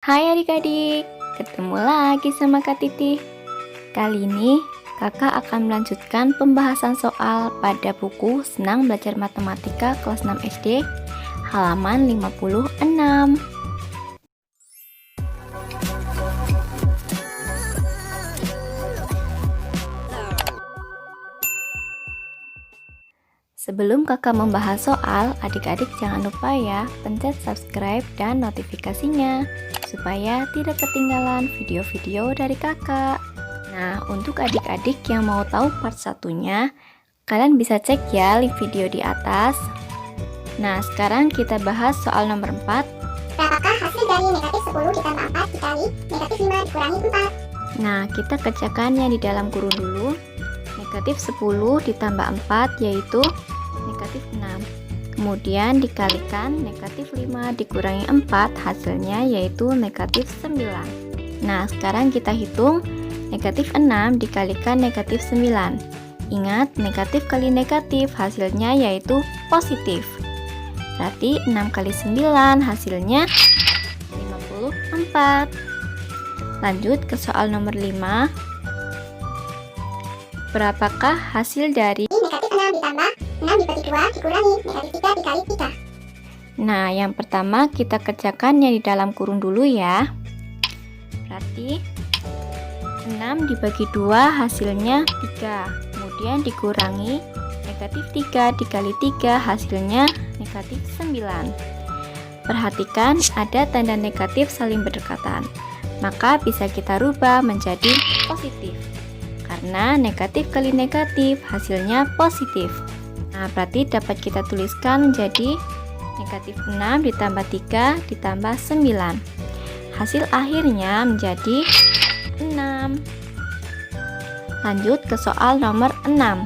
Hai adik-adik, ketemu lagi sama Kak Titi. Kali ini kakak akan melanjutkan pembahasan soal pada buku Senang Belajar Matematika kelas 6 SD, halaman 56. Sebelum kakak membahas soal, adik-adik jangan lupa ya pencet subscribe dan notifikasinya supaya tidak ketinggalan video-video dari kakak. Nah, untuk adik-adik yang mau tahu part satunya, kalian bisa cek ya link video di atas. Nah, sekarang kita bahas soal nomor 4. Berapakah hasil dari negatif 10 ditambah 4 dikali negatif 5 dikurangi 4? Nah, kita kerjakannya di dalam kurung dulu. Negatif 10 ditambah 4 yaitu negatif 6. Kemudian dikalikan negatif 5 dikurangi 4, hasilnya yaitu negatif 9. Nah, sekarang kita hitung negatif 6 dikalikan negatif 9. Ingat, negatif kali negatif hasilnya yaitu positif. Berarti 6 kali 9 hasilnya 54. Lanjut ke soal nomor 5. Berapakah hasil dari Negatif 6 ditambah 6 dibagi 2 dikurangi negatif 3 dikali 3. Nah, yang pertama kita kerjakannya di dalam kurung dulu ya. Berarti 6 dibagi 2 hasilnya 3. Kemudian dikurangi negatif 3 dikali 3 hasilnya negatif 9. Perhatikan ada tanda negatif saling berdekatan. Maka bisa kita rubah menjadi positif. Karena negatif kali negatif hasilnya positif. Nah, berarti dapat kita tuliskan menjadi negatif 6 ditambah 3 ditambah 9. Hasil akhirnya menjadi 6. Lanjut ke soal nomor 6.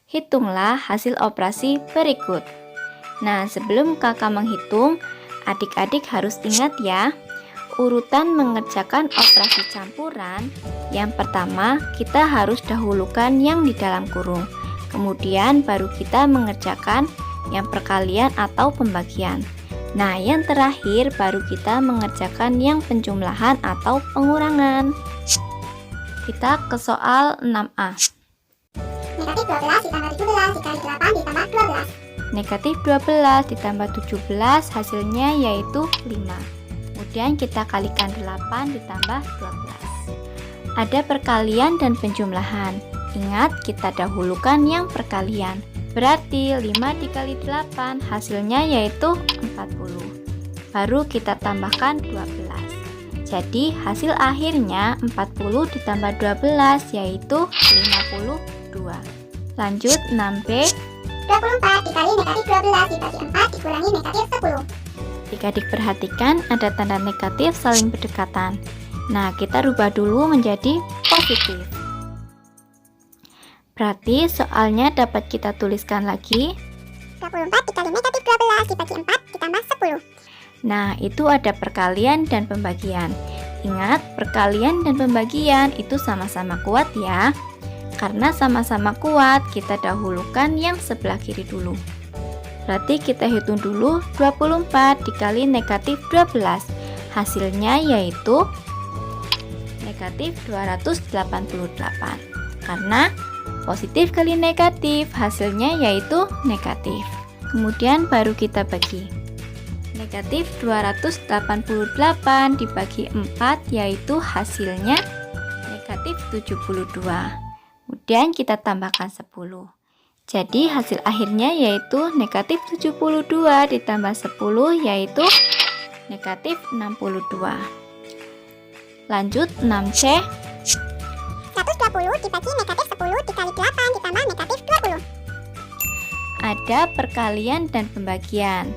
Hitunglah hasil operasi berikut. Nah, sebelum kakak menghitung, adik-adik harus ingat ya, urutan mengerjakan operasi campuran. Yang pertama, kita harus dahulukan yang di dalam kurung. Kemudian baru kita mengerjakan yang perkalian atau pembagian. Nah, yang terakhir baru kita mengerjakan yang penjumlahan atau pengurangan. Kita ke soal 6A. Negatif 12 ditambah 17 dikali 8 ditambah 12. Negatif 12 ditambah 17 hasilnya yaitu 5. Kemudian kita kalikan 8 ditambah 12. Ada perkalian dan penjumlahan. Ingat, kita dahulukan yang perkalian. Berarti 5 dikali 8 hasilnya yaitu 40. Baru kita tambahkan 12. Jadi hasil akhirnya 40 ditambah 12 yaitu 52. Lanjut 6B. 24 dikali negatif 12 dibagi 4 dikurangi negatif 10. Adik-adik perhatikan ada tanda negatif saling berdekatan. Nah, kita rubah dulu menjadi positif. Berarti soalnya dapat kita tuliskan lagi. 24 dikali negatif 12 dibagi 4 ditambah 10. Nah, itu ada perkalian dan pembagian. Ingat, perkalian dan pembagian itu sama-sama kuat ya. Karena sama-sama kuat, kita dahulukan yang sebelah kiri dulu. Berarti kita hitung dulu 24 dikali negatif 12. Hasilnya yaitu negatif 288. Karena positif kali negatif hasilnya yaitu negatif. Kemudian baru kita bagi. Negatif 288 dibagi 4 yaitu hasilnya negatif 72. Kemudian kita tambahkan 10. Jadi hasil akhirnya yaitu negatif 72 ditambah 10 yaitu negatif 62. Lanjut 6C. 120 dibagi negatif 10 dikali 8 ditambah negatif 20. Ada perkalian dan pembagian.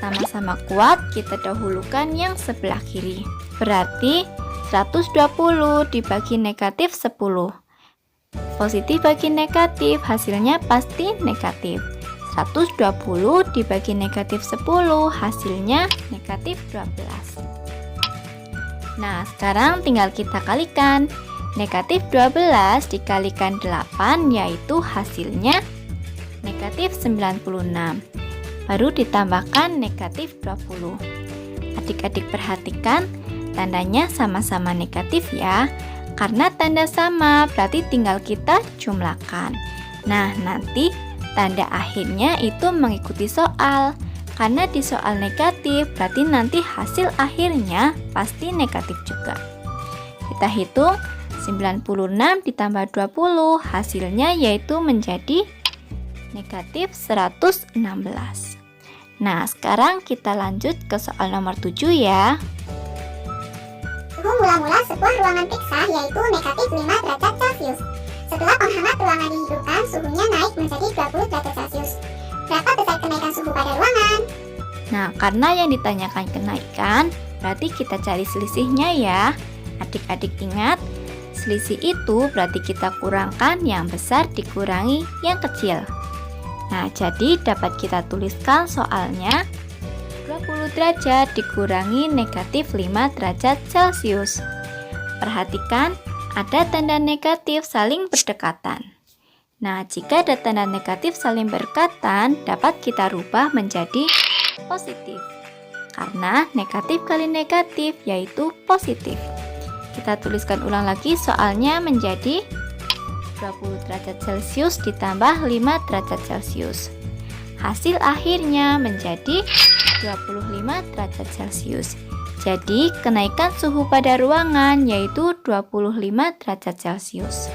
Sama-sama kuat, kita dahulukan yang sebelah kiri. Berarti 120 dibagi negatif 10. Positif bagi negatif, hasilnya pasti negatif. 120 dibagi negatif 10, hasilnya negatif 12. Nah, sekarang tinggal kita kalikan. Negatif 12 dikalikan 8 yaitu hasilnya negatif 96. Baru ditambahkan negatif 20. Adik-adik perhatikan, tandanya sama-sama negatif ya. Karena tanda sama berarti tinggal kita jumlahkan. Nah, nanti tanda akhirnya itu mengikuti soal. Karena di soal negatif berarti nanti hasil akhirnya pasti negatif juga. Kita hitung 96 ditambah 20, hasilnya yaitu menjadi negatif 116. Nah, sekarang kita lanjut ke soal nomor 7 ya. Suhu mula-mula sebuah ruangan periksa yaitu negatif 5 derajat Celcius. Setelah penghangat ruangan dihidupkan, suhunya naik menjadi 20 derajat Celcius. Berapa besar kenaikan suhu pada ruangan? Nah, karena yang ditanyakan kenaikan, berarti kita cari selisihnya ya. Adik-adik ingat, selisih itu berarti kita kurangkan yang besar dikurangi yang kecil. Nah, jadi dapat kita tuliskan soalnya 20 derajat dikurangi negatif 5 derajat Celcius. Perhatikan, ada tanda negatif saling berdekatan. Nah, jika ada tanda negatif saling berdekatan, dapat kita rubah menjadi positif. Karena negatif kali negatif yaitu positif. Kita tuliskan ulang lagi soalnya menjadi 20 derajat Celcius ditambah 5 derajat Celcius. Hasil akhirnya menjadi 25 derajat Celcius. Jadi, kenaikan suhu pada ruangan yaitu 25 derajat Celcius.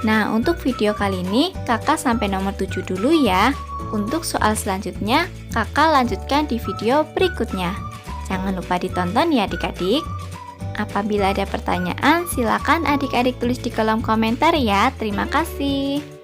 Nah, untuk video kali ini kakak sampai nomor 7 dulu ya. Untuk soal selanjutnya, kakak lanjutkan di video berikutnya. Jangan lupa ditonton ya adik-adik. Apabila ada pertanyaan, silakan adik-adik tulis di kolom komentar ya. Terima kasih.